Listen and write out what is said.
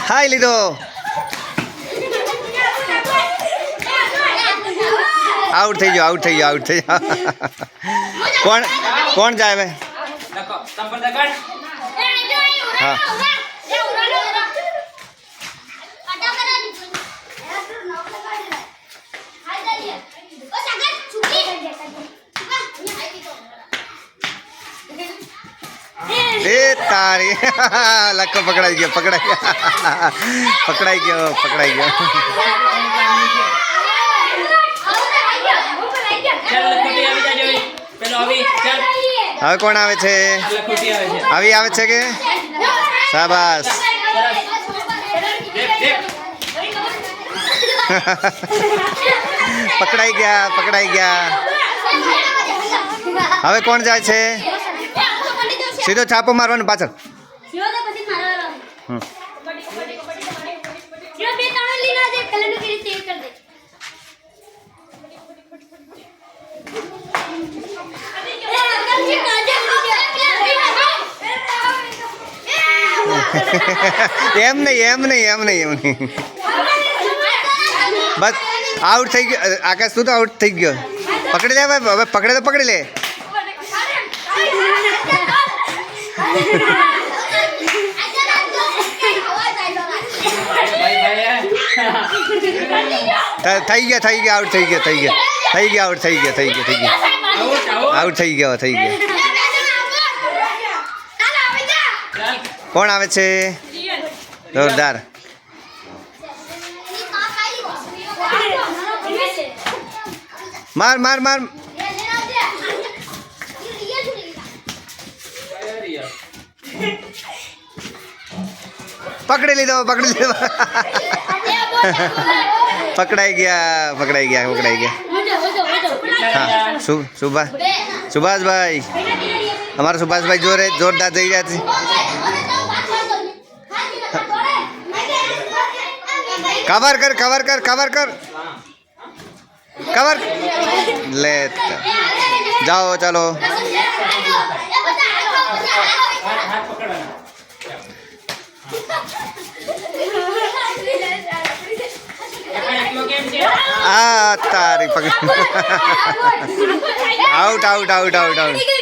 High લીધો. Out થઈ ગયો, આઉટ થઈ ગયો, આઉટ થઈ ગયો. કોણ કોણ જાય હવે? હા એ તારી લક્કો પકડાઈ ગયો, પકડાઈ ગયો, પકડાઈ ગયો, પકડાઈ ગયો. હવે કોણ આવે છે? આવી આવે છે કે? શાબાશ. પકડાઈ ગયા, પકડાઈ ગયા. હવે કોણ જાય છે? સીધો છાપો મારવાનો પાછળ. એમ નહીં, એમ નહીં, એમ નહીં, એમ નહીં. બસ આઉટ થઈ ગયો. આકાશ તું તો આઉટ થઈ ગયો. પકડી લે હવે, પકડે તો પકડી લે. થઈ ગયા, થઈ ગયા, આઉટ થઈ ગયા, થઈ ગયા, થઈ ગયા, આઉટ થઈ ગયા, થઈ ગયા, થઈ ગયા, આઉટ થઈ ગયો, થઈ ગયા. કોણ આવે છે? જોરદાર. માર માર માર. પકડી લીધો, પકડી લીધો. પકડાઈ ગયા, પકડાઈ ગયા, પકડાઈ ગયા. હા સુભાષભાઈ, અમારા સુભાષભાઈ જોરદાર જઈ રહ્યા છે. કવર કર, કવર કર, કવર કર, કવર લે. જાઓ ચાલો. આ તારી પકડ. Out out out out out.